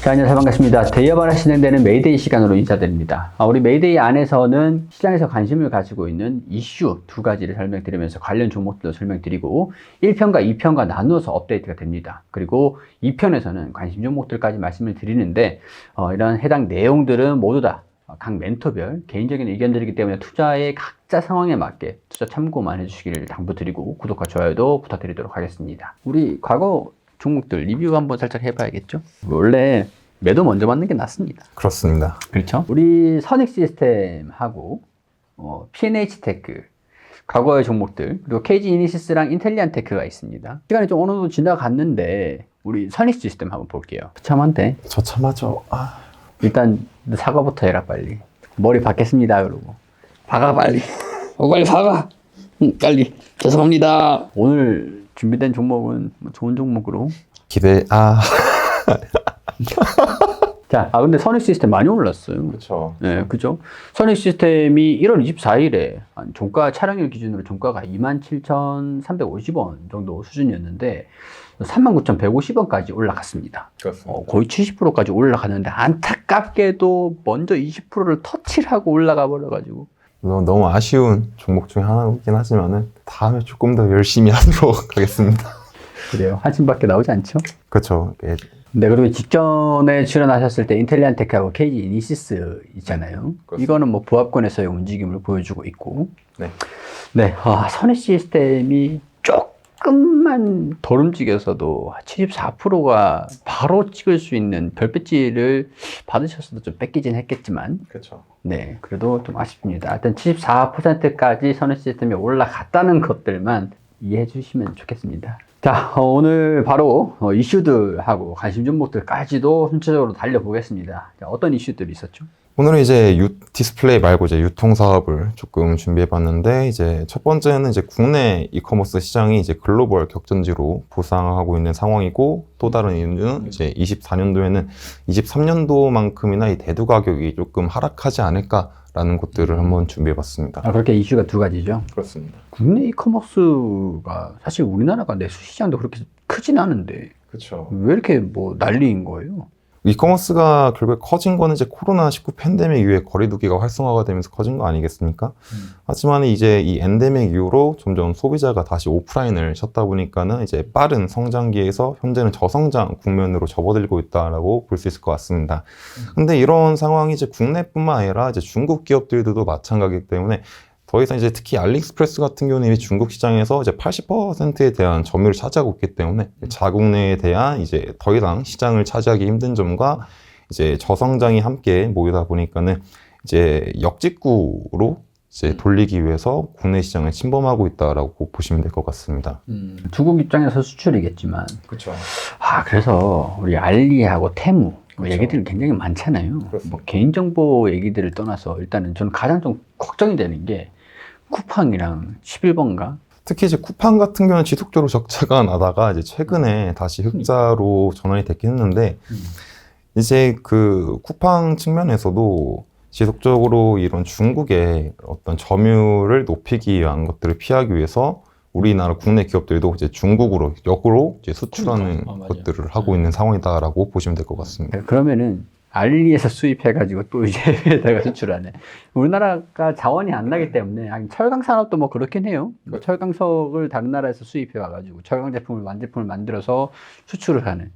자, 안녕하세요. 반갑습니다. 대여반에 진행되는 메이데이 시간으로 인사드립니다. 우리 메이데이 안에서는 시장에서 관심을 가지고 있는 이슈 두 가지를 설명드리면서 관련 종목들도 설명드리고 1편과 2편과 나누어서 업데이트가 됩니다. 그리고 2편에서는 관심 종목들까지 말씀을 드리는데 이런 해당 내용들은 모두 다 각 멘토별 개인적인 의견들이기 때문에 투자의 각자 상황에 맞게 투자 참고만 해주시기를 당부드리고 구독과 좋아요도 부탁드리도록 하겠습니다. 우리 과거 종목들 리뷰 한번 살짝 해봐야겠죠? 원래 매도 먼저 받는 게 낫습니다. 그렇습니다. 그렇죠? 우리 선익 시스템하고 P&H 테크 과거의 종목들 그리고 KG 이니시스랑 인텔리안 테크가 있습니다. 시간이 좀 어느 정도 지나갔는데 우리 선익 시스템 한번 볼게요. 처참한데? 처참하죠. 일단 사과부터 해라 빨리. 머리 박겠습니다 그러고 박아 빨리. 빨리 박아. 빨리. 죄송합니다. 오늘 준비된 종목은 좋은 종목으로 자, 근데 선익 시스템 많이 올랐어요. 그렇죠. 네, 그죠? 선익 시스템이 1월 24일에 종가 촬영일 기준으로 종가가 27,350원 정도 수준이었는데 39,150원까지 올라갔습니다. 그렇습니다. 거의 70%까지 올라갔는데 안타깝게도 먼저 20%를 터치를 하고 올라가 버려가지고 너무 아쉬운 종목 중에 하나이긴 하지만은 다음에 조금 더 열심히 하도록 하겠습니다. 그래요. 한숨밖에 나오지 않죠? 그렇죠. 네, 그리고 직전에 출연하셨을 때 인텔리안 테크하고 KG 이니시스 있잖아요. 그렇습니다. 이거는 뭐 부합권에서의 움직임을 보여주고 있고. 네. 네, 선익 시스템이 조금만 덜 움직여서도 74%가 바로 찍을 수 있는 별배지를 받으셨어도 좀 뺏기진 했겠지만. 그렇죠. 네, 그래도 좀 아쉽습니다. 하여튼 74%까지 선익 시스템이 올라갔다는 것들만 이해해 주시면 좋겠습니다. 자, 오늘 바로 이슈들하고 관심 종목들까지도 순차적으로 달려보겠습니다. 자, 어떤 이슈들이 있었죠? 오늘은 이제 디스플레이 말고 이제 유통 사업을 조금 준비해봤는데 이제 첫 번째는 이제 국내 이커머스 시장이 이제 글로벌 격전지로 부상하고 있는 상황이고 또 다른 이유는 이제 24년도에는 23년도만큼이나 이 대두 가격이 조금 하락하지 않을까라는 것들을 한번 준비해봤습니다. 그렇게 이슈가 두 가지죠. 그렇습니다. 국내 이커머스가 사실 우리나라가 내수 시장도 그렇게 크진 않은데 그렇죠. 왜 이렇게 뭐 난리인 거예요? 이커머스가 결국에 커진 거는 이제 코로나19 팬데믹 이후에 거리두기가 활성화가 되면서 커진 거 아니겠습니까? 하지만 이제 이 엔데믹 이후로 점점 소비자가 다시 오프라인을 찾다 보니까는 이제 빠른 성장기에서 현재는 저성장 국면으로 접어들고 있다라고 볼 수 있을 것 같습니다. 근데 이런 상황이 이제 국내뿐만 아니라 이제 중국 기업들도 마찬가지이기 때문에 더 이상 이제 특히 알리익스프레스 같은 경우는 이미 중국 시장에서 이제 80%에 대한 점유율을 차지하고 있기 때문에 자국 내에 대한 이제 더 이상 시장을 차지하기 힘든 점과 이제 저성장이 함께 모이다 보니까는 이제 역직구로 이제 돌리기 위해서 국내 시장을 침범하고 있다라고 보시면 될 것 같습니다. 중국 입장에서 수출이겠지만 그렇죠. 그래서 우리 알리하고 테무 그렇죠. 얘기들이 굉장히 많잖아요. 뭐 개인정보 얘기들을 떠나서 일단은 저는 가장 좀 걱정이 되는 게 쿠팡이랑 11번가? 특히 이제 쿠팡 같은 경우는 지속적으로 적자가 나다가 이제 최근에 다시 흑자로 전환이 됐긴 했는데 이제 그 쿠팡 측면에서도 지속적으로 이런 중국의 어떤 점유율을 높이기 위한 것들을 피하기 위해서 우리나라 국내 기업들도 이제 중국으로 역으로 이제 수출하는 것들을 하고 있는 상황이다라고 보시면 될 것 같습니다. 그러면은 알리에서 수입해가지고 또 이제 해외에다가 수출하네. 우리나라가 자원이 안 나기 때문에 철강 산업도 뭐 그렇긴 해요. 뭐 철강석을 다른 나라에서 수입해와가지고 철강 제품을 완제품을 만들어서 수출을 하는.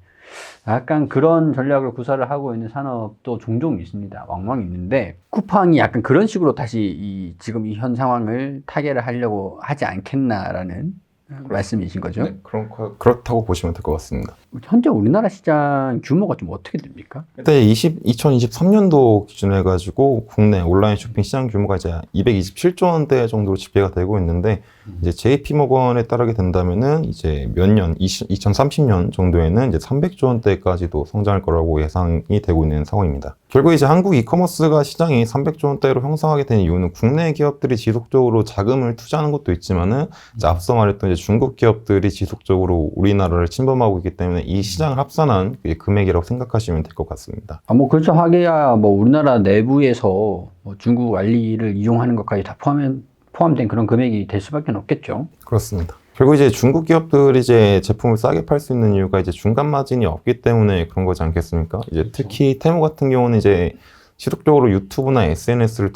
약간 그런 전략을 구사를 하고 있는 산업도 종종 있습니다. 왕왕 있는데 쿠팡이 약간 그런 식으로 다시 지금 이 현 상황을 타개를 하려고 하지 않겠나라는 말씀이신 거죠? 네, 그렇다고 보시면 될 것 같습니다. 현재 우리나라 시장 규모가 좀 어떻게 됩니까? 그때 2023년도 기준으로 해가지고 국내 온라인 쇼핑 시장 규모가 이제 227조 원대 정도로 집계가 되고 있는데 이제 JP모건에 따르게 된다면은 이제 몇 년, 2030년 정도에는 이제 300조 원대까지도 성장할 거라고 예상이 되고 있는 상황입니다. 결국 이제 한국 이커머스가 시장이 300조 원대로 형성하게 된 이유는 국내 기업들이 지속적으로 자금을 투자하는 것도 있지만은 이제 앞서 말했던 이제 중국 기업들이 지속적으로 우리나라를 침범하고 있기 때문에 이 시장을 합산한 금액이라고 생각하시면 될 것 같습니다. 뭐 그렇죠. 하기야 뭐 우리나라 내부에서 뭐 중국 알리를 이용하는 것까지 다 포함된 그런 금액이 될 수밖에 없겠죠. 그렇습니다. 결국 이제 중국 기업들이 이제 제품을 싸게 팔 수 있는 이유가 이제 중간 마진이 없기 때문에 그런 거지 않겠습니까? 이제 특히 테무 같은 경우는 이제 지속적으로 유튜브나 SNS를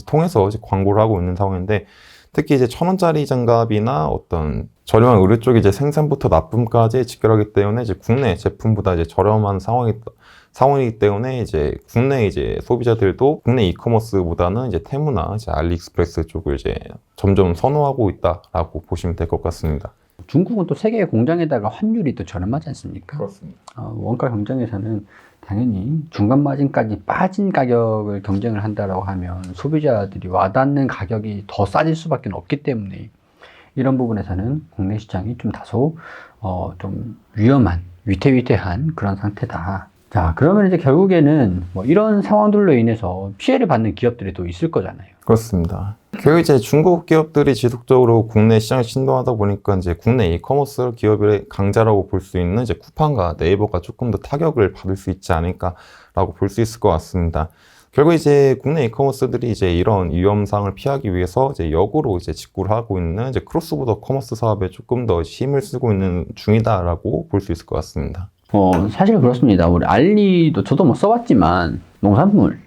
통해서 이제 광고를 하고 있는 상황인데, 특히 이제 1,000원짜리 장갑이나 어떤 저렴한 의류 쪽이 이제 생산부터 납품까지 직결하기 때문에 이제 국내 제품보다 이제 저렴한 상황이기 때문에 이제 국내 이제 소비자들도 국내 이커머스보다는 이제 테무나 이제 알리익스프레스 쪽을 이제 점점 선호하고 있다라고 보시면 될 것 같습니다. 중국은 또 세계 공장에다가 환율이 또 저렴하지 않습니까? 그렇습니다. 원가 경쟁에서는 당연히 중간 마진까지 빠진 가격을 경쟁을 한다라고 하면 소비자들이 와닿는 가격이 더 싸질 수밖에 없기 때문에 이런 부분에서는 국내 시장이 좀 다소 좀 위험한 위태위태한 그런 상태다. 자, 그러면 이제 결국에는 뭐 이런 상황들로 인해서 피해를 받는 기업들이 또 있을 거잖아요. 그렇습니다. 결국 이제 중국 기업들이 지속적으로 국내 시장에 침투하다 보니까 이제 국내 이커머스 기업의 강자라고 볼 수 있는 이제 쿠팡과 네이버가 조금 더 타격을 받을 수 있지 않을까라고 볼 수 있을 것 같습니다. 결국 이제 국내 이커머스들이 이제 이런 위험상을 피하기 위해서 이제 역으로 이제 직구를 하고 있는 이제 크로스보더 커머스 사업에 조금 더 힘을 쓰고 있는 중이다라고 볼 수 있을 것 같습니다. 사실 그렇습니다. 우리 알리도 저도 뭐 써봤지만 농산물,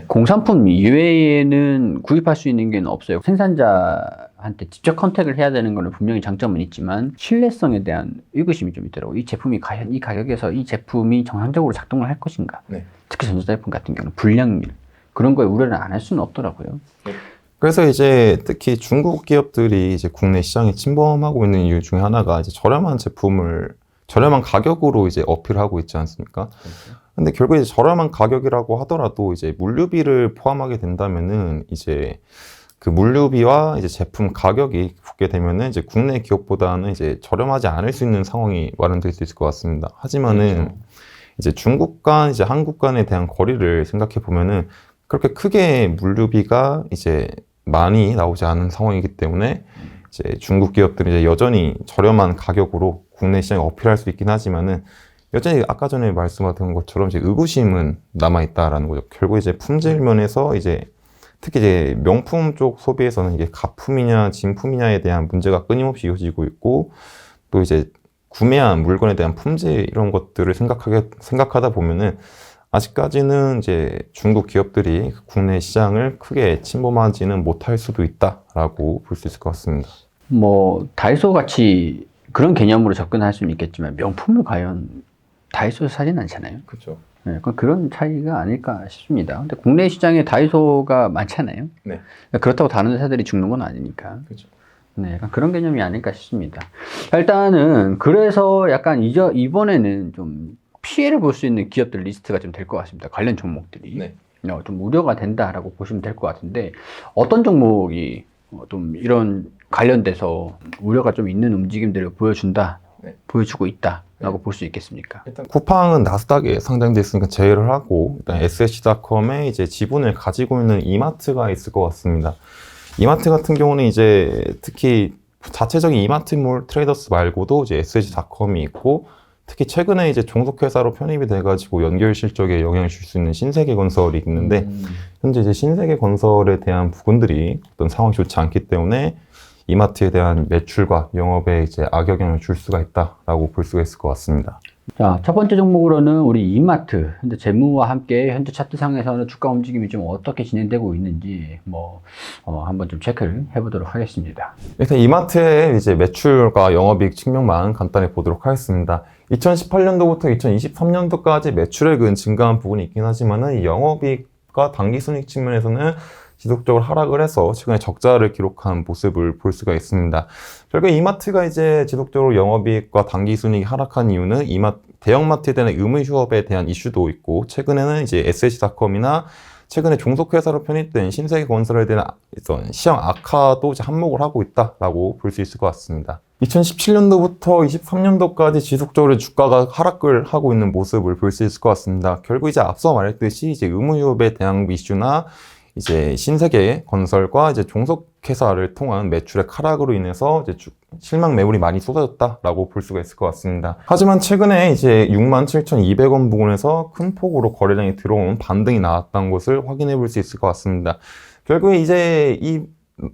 공산품 이외에는 구입할 수 있는 게 없어요. 생산자한테 직접 컨택을 해야 되는 거는 분명히 장점은 있지만 신뢰성에 대한 의구심이 좀 있더라고요. 이 제품이 과연 이 가격에서 이 제품이 정상적으로 작동을 할 것인가. 특히 전자제품 같은 경우는 불량률 그런 거에 우려를 안 할 수는 없더라고요. 그래서 이제 특히 중국 기업들이 이제 국내 시장에 침범하고 있는 이유 중에 하나가 이제 저렴한 가격으로 이제 어필하고 있지 않습니까? 근데 결국 이제 저렴한 가격이라고 하더라도 이제 물류비를 포함하게 된다면은 이제 그 물류비와 이제 제품 가격이 붙게 되면은 이제 국내 기업보다는 이제 저렴하지 않을 수 있는 상황이 마련될 수 있을 것 같습니다. 하지만은 이제 중국과 이제 한국 간에 대한 거리를 생각해 보면은 그렇게 크게 물류비가 이제 많이 나오지 않은 상황이기 때문에 이제 중국 기업들이 이제 여전히 저렴한 가격으로 국내 시장에 어필할 수 있긴 하지만은 여전히 아까 전에 말씀하신 것처럼 이제 의구심은 남아있다라는 거죠. 결국 이제 품질 면에서 이제 특히 이제 명품 쪽 소비에서는 이게 가품이냐 진품이냐에 대한 문제가 끊임없이 이어지고 있고 또 이제 구매한 물건에 대한 품질 이런 것들을 생각하다 보면은 아직까지는 이제 중국 기업들이 국내 시장을 크게 침범하지는 못할 수도 있다라고 볼 수 있을 것 같습니다. 뭐 다이소 같이 그런 개념으로 접근할 수는 있겠지만 명품을 과연 다이소에서 사진 않잖아요. 그렇죠. 네, 그런 차이가 아닐까 싶습니다. 근데 국내 시장에 다이소가 많잖아요. 네. 그렇다고 다른 회사들이 죽는 건 아니니까. 그렇죠. 네, 약간 그런 개념이 아닐까 싶습니다. 일단은 그래서 약간 이번에는 좀 피해를 볼 수 있는 기업들 리스트가 좀 될 것 같습니다. 관련 종목들이. 네. 좀 우려가 된다라고 보시면 될 것 같은데 어떤 종목이 좀 이런 관련돼서 우려가 좀 있는 움직임들을 보여주고 있다라고 볼 수 있겠습니까? 일단 쿠팡은 나스닥에 상장돼 있으니까 제외를 하고 일단 SH닷컴에 이제 지분을 가지고 있는 이마트가 있을 것 같습니다. 이마트 같은 경우는 이제 특히 자체적인 이마트몰 트레이더스 말고도 이제 SH닷컴이 있고 특히 최근에 이제 종속회사로 편입이 돼가지고 연결 실적에 영향을 줄 수 있는 신세계건설이 있는데 현재 이제 신세계건설에 대한 부분들이 어떤 상황이 좋지 않기 때문에 이마트에 대한 매출과 영업에 이제 악영향을 줄 수가 있다라고 볼 수가 있을 것 같습니다. 자, 첫 번째 종목으로는 우리 이마트 현재 재무와 함께 현재 차트상에서는 주가 움직임이 좀 어떻게 진행되고 있는지 한번 좀 체크를 해보도록 하겠습니다. 일단 이마트의 이제 매출과 영업이익 측면만 간단히 보도록 하겠습니다. 2018년도부터 2023년도까지 매출액은 증가한 부분이 있긴 하지만은 이 영업이익과 당기순이익 측면에서는 지속적으로 하락을 해서 최근에 적자를 기록한 모습을 볼 수가 있습니다. 결국 이마트가 이제 지속적으로 영업이익과 당기순이익이 하락한 이유는 대형마트에 대한 의무 휴업에 대한 이슈도 있고 최근에는 이제 SH닷컴이나 최근에 종속회사로 편입된 신세계건설에 대한 시장 악화도 이제 한몫을 하고 있다라고 볼 수 있을 것 같습니다. 2017년도부터 23년도까지 지속적으로 주가가 하락을 하고 있는 모습을 볼 수 있을 것 같습니다. 결국 이제 앞서 말했듯이 이제 의무 휴업에 대한 이슈나 이제 신세계건설과 이제 종속회사를 통한 매출의 하락으로 인해서 이제 실망 매물이 많이 쏟아졌다라고 볼 수가 있을 것 같습니다. 하지만 최근에 이제 67,200원 부근에서 큰 폭으로 거래량이 들어온 반등이 나왔다는 것을 확인해 볼 수 있을 것 같습니다. 결국에 이제 이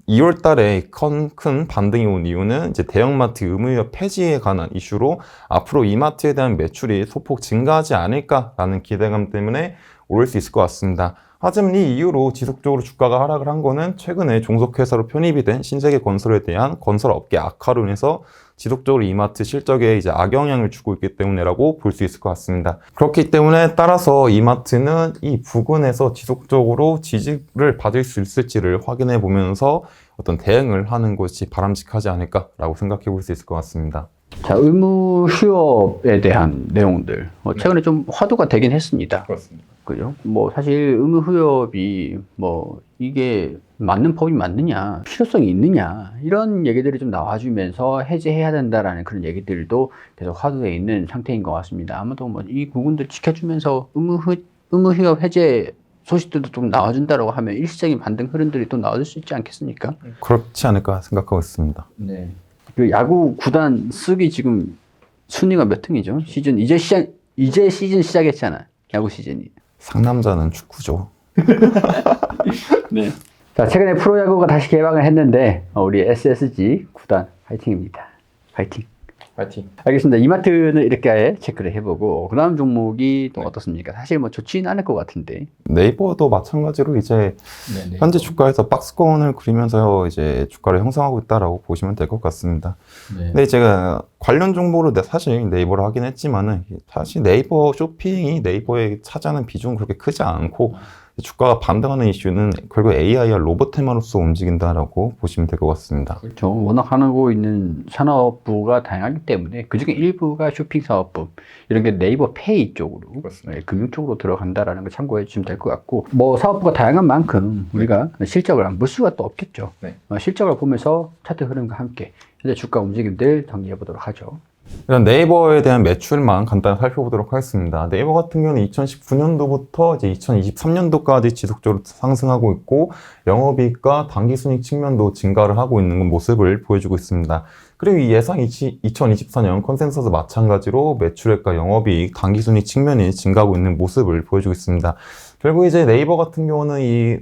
2월 달에 큰 반등이 온 이유는 이제 대형마트 의무휴업 폐지에 관한 이슈로 앞으로 이마트에 대한 매출이 소폭 증가하지 않을까라는 기대감 때문에 오를 수 있을 것 같습니다. 하지만 이 이후로 지속적으로 주가가 하락을 한 거는 최근에 종속회사로 편입이 된 신세계건설에 대한 건설업계 악화로 인해서 지속적으로 이마트 실적에 이제 악영향을 주고 있기 때문이라고 볼 수 있을 것 같습니다. 그렇기 때문에 따라서 이마트는 이 부근에서 지속적으로 지지를 받을 수 있을지를 확인해 보면서 어떤 대응을 하는 것이 바람직하지 않을까라고 생각해 볼 수 있을 것 같습니다. 자, 의무 휴업에 대한 내용들. 최근에 좀 화두가 되긴 했습니다. 그렇습니다. 그죠? 뭐, 사실 의무 휴업이 이게 맞는 법이 맞느냐, 필요성이 있느냐, 이런 얘기들이 좀 나와주면서 해제해야 된다라는 그런 얘기들도 계속 화두에 있는 상태인 것 같습니다. 아마도 이 부분들 지켜주면서 의무 휴업 해제 소식들도 좀 나와준다라고 하면 일시적인 반등 흐름들이 또 나와줄 수 있지 않겠습니까? 그렇지 않을까 생각하고 있습니다. 네. 그 야구 구단 쓰기 지금 순위가 몇 등이죠? 이제 시즌 시작했잖아. 야구 시즌이. 상남자는 축구죠. 네. 자, 최근에 프로야구가 다시 개막을 했는데 우리 SSG 구단 파이팅입니다. 파이팅. 파이팅. 알겠습니다. 이마트는 이렇게 체크를 해보고 그 다음 종목이 또 어떻습니까? 사실 좋지는 않을 것 같은데. 네이버도 마찬가지로 이제 네네. 현재 주가에서 박스권을 그리면서 이제 주가를 형성하고 있다라고 보시면 될 것 같습니다. 네. 근데 제가 관련 정보로 사실 네이버를 하긴 했지만은 사실 네이버 쇼핑이 네이버에 차지하는 비중은 그렇게 크지 않고 주가가 반등하는 이슈는 결국 AI와 로봇 테마로서 움직인다라고 보시면 될 것 같습니다. 그렇죠. 워낙 하고 있는 산업부가 다양하기 때문에 그중에 일부가 쇼핑 사업부 이런 게 네이버 페이 쪽으로 금융 쪽으로 들어간다라는 걸 참고해 주시면 될 것 같고 사업부가 다양한 만큼 우리가 실적을 안 볼 수가 또 없겠죠. 네. 실적을 보면서 차트 흐름과 함께 현재 주가 움직임들 정리해 보도록 하죠. 일단 네이버에 대한 매출만 간단히 살펴보도록 하겠습니다. 네이버 같은 경우는 2019년도부터 이제 2023년도까지 지속적으로 상승하고 있고 영업이익과 당기순이익 측면도 증가를 하고 있는 모습을 보여주고 있습니다. 그리고 이 예상 2024년 컨센서스 마찬가지로 매출액과 영업이익, 당기순이익 측면이 증가하고 있는 모습을 보여주고 있습니다. 결국 이제 네이버 같은 경우는 이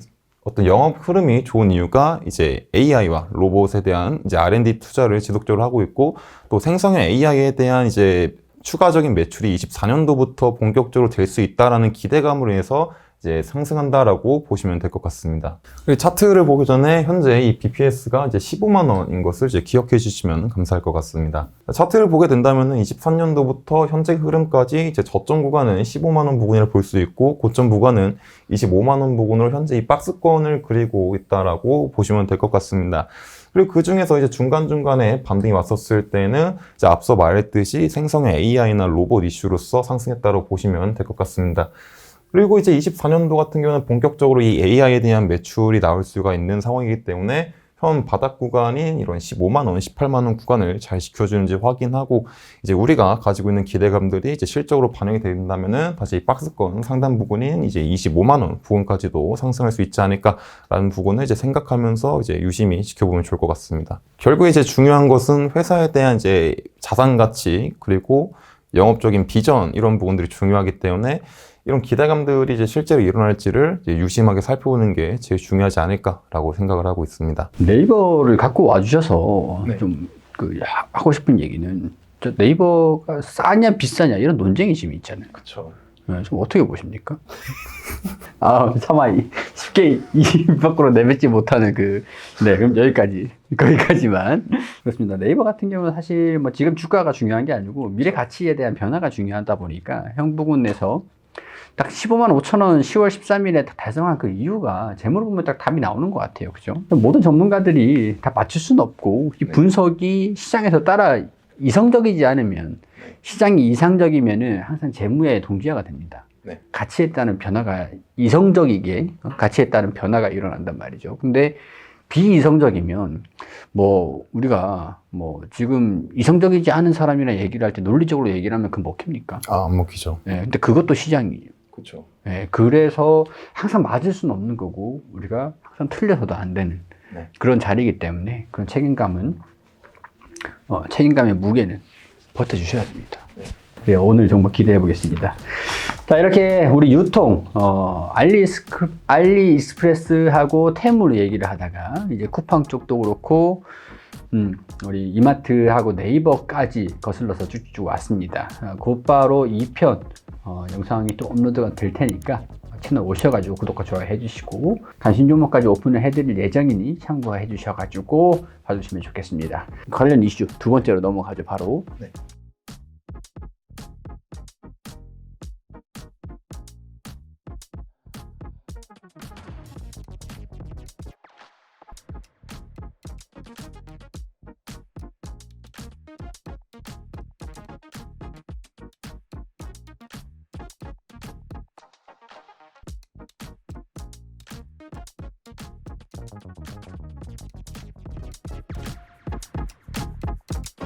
어떤 영업 흐름이 좋은 이유가 이제 AI와 로봇에 대한 이제 R&D 투자를 지속적으로 하고 있고 또 생성형 AI에 대한 이제 추가적인 매출이 24년도부터 본격적으로 될 수 있다라는 기대감으로 인해서 이제 상승한다라고 보시면 될 것 같습니다. 그리고 차트를 보기 전에 현재 이 BPS가 이제 15만 원인 것을 이제 기억해 주시면 감사할 것 같습니다. 차트를 보게 된다면은 23년도부터 현재 흐름까지 이제 저점 구간은 15만 원 부근이라 볼 수 있고 고점 구간은 25만 원 부근으로 현재 이 박스권을 그리고 있다라고 보시면 될 것 같습니다. 그리고 그 중에서 이제 중간중간에 반등이 왔었을 때는 이제 앞서 말했듯이 생성형 AI나 로봇 이슈로서 상승했다고 보시면 될 것 같습니다. 그리고 이제 24년도 같은 경우는 본격적으로 이 AI에 대한 매출이 나올 수가 있는 상황이기 때문에 현 바닥 구간인 이런 15만 원, 18만 원 구간을 잘 지켜주는지 확인하고 이제 우리가 가지고 있는 기대감들이 이제 실적으로 반영이 된다면은 다시 이 박스권 상단 부분인 이제 25만 원 부분까지도 상승할 수 있지 않을까라는 부분을 이제 생각하면서 이제 유심히 지켜보면 좋을 것 같습니다. 결국 이제 중요한 것은 회사에 대한 이제 자산 가치 그리고 영업적인 비전 이런 부분들이 중요하기 때문에 이런 기대감들이 이제 실제로 일어날지를 이제 유심하게 살펴보는 게 제일 중요하지 않을까라고 생각을 하고 있습니다. 네이버를 갖고 와주셔서 네. 좀 하고 싶은 얘기는 네이버가 싸냐 비싸냐 이런 논쟁이 지금 있잖아요. 그렇죠. 좀 어떻게 보십니까? 차마 쉽게 입 밖으로 내뱉지 못하는 네, 그럼 거기까지만. 그렇습니다. 네이버 같은 경우는 사실 지금 주가가 중요한 게 아니고 미래 가치에 대한 변화가 중요하다 보니까 형 부분에서 딱 15만 5천 원 10월 13일에 달성한 그 이유가 재무를 보면 딱 답이 나오는 것 같아요. 그죠? 모든 전문가들이 다 맞출 수는 없고 이 분석이 시장에서 따라 이성적이지 않으면 시장이 이상적이면은 항상 재무에 동기화가 됩니다. 네. 가치에 따른 변화가 이성적이게 가치에 따른 변화가 일어난단 말이죠. 근데 비이성적이면 우리가 지금 이성적이지 않은 사람이랑 얘기를 할 때 논리적으로 얘기를 하면 그 먹힙니까? 안 먹히죠. 네, 근데 그것도 시장이에요. 그렇죠. 네, 그래서 항상 맞을 수는 없는 거고 우리가 항상 틀려서도 안 되는 그런 자리이기 때문에 그런 책임감의 무게는 버텨주셔야 됩니다. 네, 오늘 정말 기대해 보겠습니다. 자, 이렇게 우리 유통, 알리익스프레스하고 테무로 얘기를 하다가, 이제 쿠팡 쪽도 그렇고, 우리 이마트하고 네이버까지 거슬러서 쭉쭉 왔습니다. 곧바로 2편 영상이 또 업로드가 될 테니까 채널 오셔가지고 구독과 좋아요 해주시고, 관심 종목까지 오픈을 해드릴 예정이니 참고해 주셔가지고 봐주시면 좋겠습니다. 관련 이슈 두 번째로 넘어가죠. 바로. 네.